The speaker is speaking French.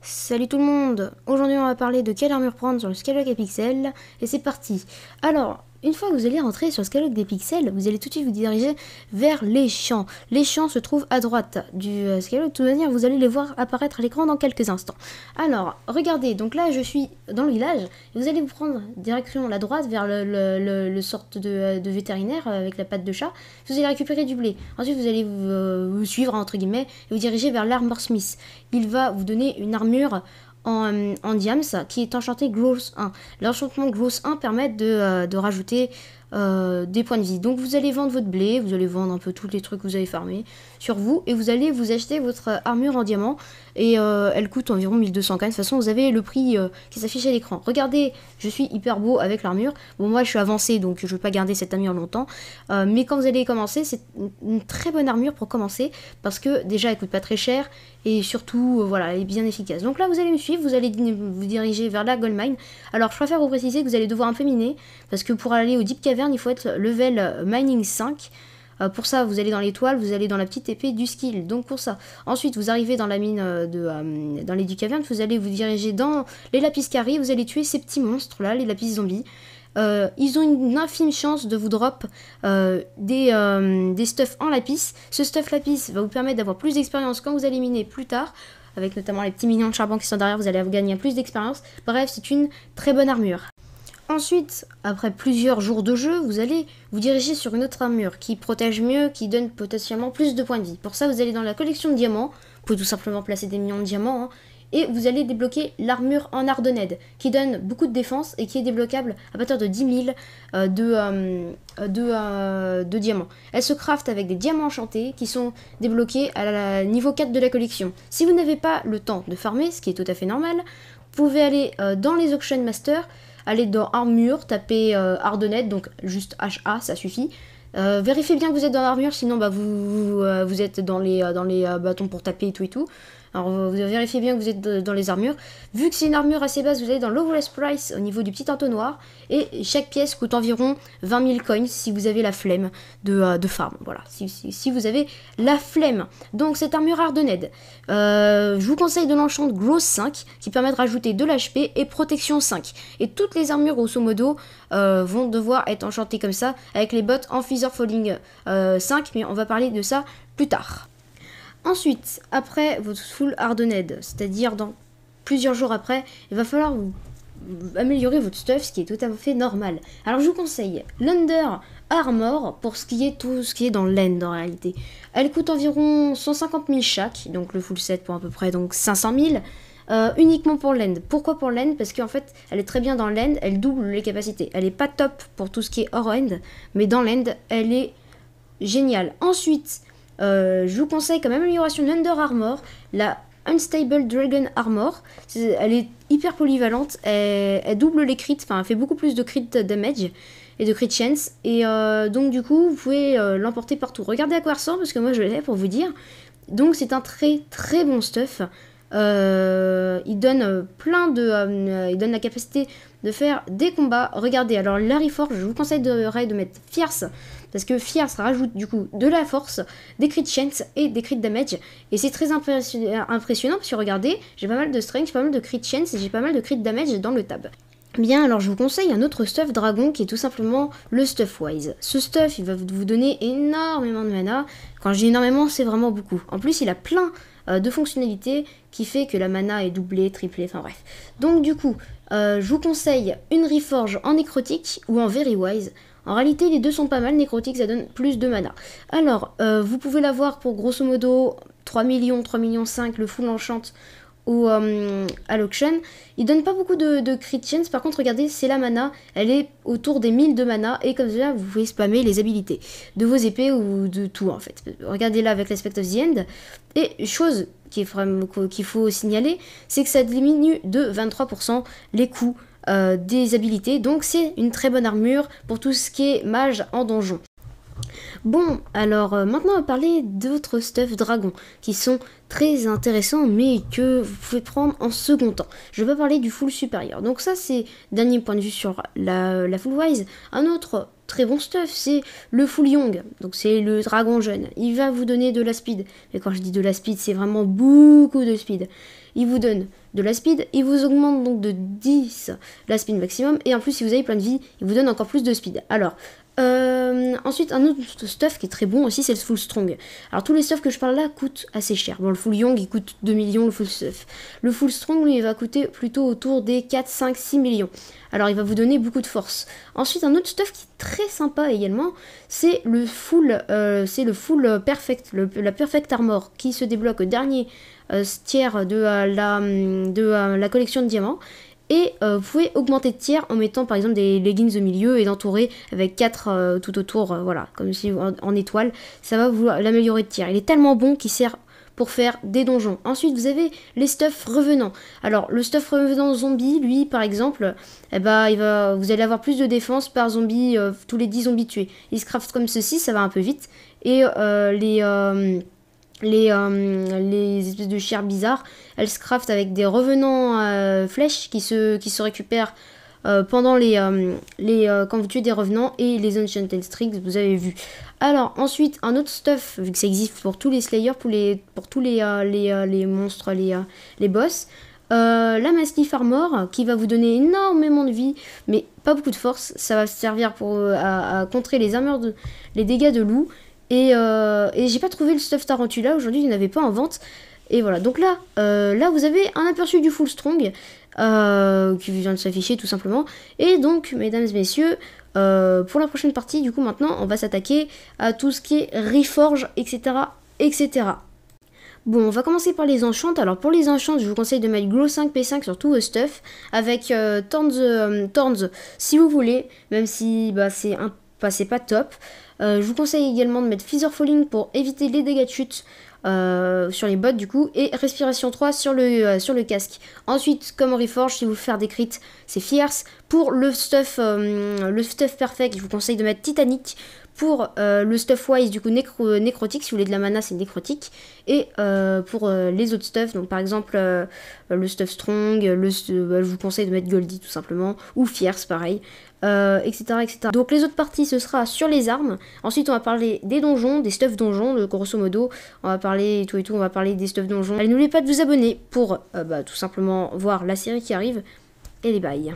Salut tout le monde. Aujourd'hui on va parler de quelle armure prendre sur le Skylock des pixels. Et c'est parti. Alors, une fois que vous allez rentrer sur le Skylock des pixels, vous allez tout de suite vous diriger vers les champs. Les champs se trouvent à droite du Skylock. De toute manière, vous allez les voir apparaître à l'écran dans quelques instants. Alors, regardez, donc là je suis dans le village. Et vous allez vous prendre direction la droite vers le sorte de vétérinaire avec la patte de chat. Vous allez récupérer du blé. Ensuite vous allez vous suivre entre guillemets et vous diriger vers l'Armor Smith. Il va vous donner une armure en diams qui est enchanté Growth 1. L'enchantement Growth 1 permet de rajouter des points de vie. Donc vous allez vendre votre blé, vous allez vendre un peu tous les trucs que vous avez farmés sur vous et vous allez vous acheter votre armure en diamant et elle coûte environ 1200 coins. De toute façon vous avez le prix qui s'affiche à l'écran. Regardez, je suis hyper beau avec l'armure. Bon, moi je suis avancé donc je ne vais pas garder cette armure longtemps, mais quand vous allez commencer, c'est une très bonne armure pour commencer parce que déjà elle coûte pas très cher et surtout voilà, elle est bien efficace. Donc là vous allez me suivre, vous allez vous diriger vers la gold mine. Alors je préfère vous préciser que vous allez devoir un peu miner parce que pour aller au Deep Cavern il faut être level mining 5. Pour ça vous allez dans l'étoile, vous allez dans la petite épée du skill, donc pour ça. Ensuite vous arrivez dans la mine dans les Deep Cavern, vous allez vous diriger dans les lapis carrés, vous allez tuer ces petits monstres là, les lapis zombies. Ils ont une infime chance de vous drop des stuffs en lapis. Ce stuff lapis va vous permettre d'avoir plus d'expérience quand vous allez miner plus tard, avec notamment les petits minions de charbon qui sont derrière, vous allez gagner plus d'expérience. Bref, c'est une très bonne armure. Ensuite, après plusieurs jours de jeu, vous allez vous diriger sur une autre armure qui protège mieux, qui donne potentiellement plus de points de vie. Pour ça, vous allez dans la collection de diamants, vous pouvez tout simplement placer des millions de diamants, et vous allez débloquer l'armure en Ardened, qui donne beaucoup de défense et qui est débloquable à partir de 10 000 de diamants. Elle se craft avec des diamants enchantés qui sont débloqués à la niveau 4 de la collection. Si vous n'avez pas le temps de farmer, ce qui est tout à fait normal, vous pouvez aller dans les Auction Masters, aller dans armure, taper Ardened, donc juste HA, ça suffit. Vérifiez bien que vous êtes dans l'armure, sinon bah, vous êtes dans les bâtons pour taper et tout. Alors vous vérifiez bien que vous êtes dans les armures. Vu que c'est une armure assez basse, vous allez dans Lowest Price au niveau du petit entonnoir. Et chaque pièce coûte environ 20 000 coins si vous avez la flemme de farm. Voilà, si vous avez la flemme. Donc cette armure Ardened, je vous conseille de l'enchant Growth 5 qui permet de rajouter de l'HP et protection 5. Et toutes les armures grosso modo vont devoir être enchantées comme ça avec les bottes en Feather Falling 5. Mais on va parler de ça plus tard. Ensuite, après votre full Ardened, c'est-à-dire dans plusieurs jours après, il va falloir vous améliorer votre stuff, ce qui est tout à fait normal. Alors je vous conseille l'Under Armor pour tout ce qui est dans l'end en réalité. Elle coûte environ 150 000 chaque, donc le full set pour à peu près donc 500 000. Uniquement pour l'end. Pourquoi pour l'end? Parce qu'en fait, elle est très bien dans l'end, elle double les capacités. Elle est pas top pour tout ce qui est hors end, mais dans l'end, elle est géniale. Ensuite, je vous conseille comme amélioration l'Under Armor, la Unstable Dragon Armor. Elle est hyper polyvalente, elle double les crits, enfin elle fait beaucoup plus de crit damage et de crit chance. Et donc du coup, vous pouvez l'emporter partout. Regardez à quoi elle ressemble, parce que moi je l'ai pour vous dire. Donc c'est un très très bon stuff. Il donne il donne la capacité de faire des combats. Regardez, alors la Reforge, je vous conseille de mettre Fierce, parce que Fierce rajoute du coup de la force, des crit chance et des crit damage. Et c'est très impressionnant parce que regardez, j'ai pas mal de strength, j'ai pas mal de crit chance et j'ai pas mal de crit damage dans le tab. Bien, alors je vous conseille un autre stuff dragon qui est tout simplement le stuff wise. Ce stuff, il va vous donner énormément de mana. Quand je dis énormément, c'est vraiment beaucoup. En plus, il a plein de fonctionnalités qui fait que la mana est doublée, triplée, enfin bref. Donc du coup, je vous conseille une Reforge en nécrotique ou en very wise. En réalité, les deux sont pas mal. Nécrotique, ça donne plus de mana. Alors, vous pouvez l'avoir pour grosso modo 3 millions, 3 millions 5, le full enchant ou à l'auction. Il donne pas beaucoup de crit chance. Par contre, regardez, c'est la mana. Elle est autour des 1000 de mana. Et comme ça, vous pouvez spammer les habilités de vos épées ou de tout en fait. Regardez là avec l'Aspect of the End. Et chose qu'il faut signaler, c'est que ça diminue de 23% les coûts des habilités. Donc c'est une très bonne armure pour tout ce qui est mage en donjon. Bon, alors maintenant on va parler d'autres stuff dragons qui sont très intéressants mais que vous pouvez prendre en second temps. Je vais parler du full supérieur. Donc ça c'est dernier point de vue sur la full wise. Un autre très bon stuff c'est le full young. Donc c'est le dragon jeune. Il va vous donner de la speed. Mais quand je dis de la speed, c'est vraiment beaucoup de speed. il vous donne de la speed, il vous augmente donc de 10 la speed maximum, et en plus si vous avez plein de vie, il vous donne encore plus de speed. Alors, ensuite un autre stuff qui est très bon aussi, c'est le full strong. Alors tous les stuffs que je parle là coûtent assez cher. Bon, le full young il coûte 2 millions, le full stuff. Le full strong lui il va coûter plutôt autour des 4, 5, 6 millions. Alors il va vous donner beaucoup de force. Ensuite un autre stuff qui est très sympa également, c'est le full perfect, la perfect armor qui se débloque au dernier tiers de la collection de diamants. Et vous pouvez augmenter de tiers en mettant par exemple des leggings au milieu et d'entourer avec 4 tout autour, voilà, comme si en étoile, ça va vous l'améliorer de tiers. Il est tellement bon qu'il sert pour faire des donjons. Ensuite, vous avez les stuffs revenants. Alors, le stuff revenant zombie, lui, par exemple, eh ben, vous allez avoir plus de défense par zombie tous les 10 zombies tués. Il se craft comme ceci, ça va un peu vite. Et les espèces de chairs bizarres, elles se craftent avec des revenants flèches qui se récupèrent pendant quand vous tuez des revenants, et les Enchanted Strings, vous avez vu. Alors ensuite un autre stuff, vu que ça existe pour tous les Slayers, pour tous les monstres, les boss, la Mastiff Armor qui va vous donner énormément de vie mais pas beaucoup de force. Ça va servir à contrer les dégâts de loup. Et j'ai pas trouvé le stuff Tarantula aujourd'hui, il n'y en avait pas en vente. Et voilà, donc là vous avez un aperçu du full strong qui vient de s'afficher tout simplement. Et donc, mesdames et messieurs, pour la prochaine partie, du coup maintenant, on va s'attaquer à tout ce qui est Reforge, etc., etc. Bon, on va commencer par les enchantes. Alors pour les enchantes, je vous conseille de mettre Glow 5 P5 sur tout vos stuff, avec Thorns si vous voulez, même si c'est pas top. Je vous conseille également de mettre Feather Falling pour éviter les dégâts de chute sur les bottes du coup, et Respiration 3 sur le casque. Ensuite, comme on Reforge, si vous voulez faire des crits, c'est Fierce. Pour le stuff perfect, je vous conseille de mettre Titanic. Pour le stuff wise, du coup nécrotique, si vous voulez de la mana c'est nécrotique. Et pour les autres stuff, donc par exemple le stuff strong, je vous conseille de mettre Goldie tout simplement, ou Fierce pareil, etc., etc. Donc les autres parties ce sera sur les armes. Ensuite on va parler des donjons, des stuff donjons, grosso modo. On va parler on va parler des stuff donjons. Allez, n'oubliez pas de vous abonner pour tout simplement voir la série qui arrive. Et les bails.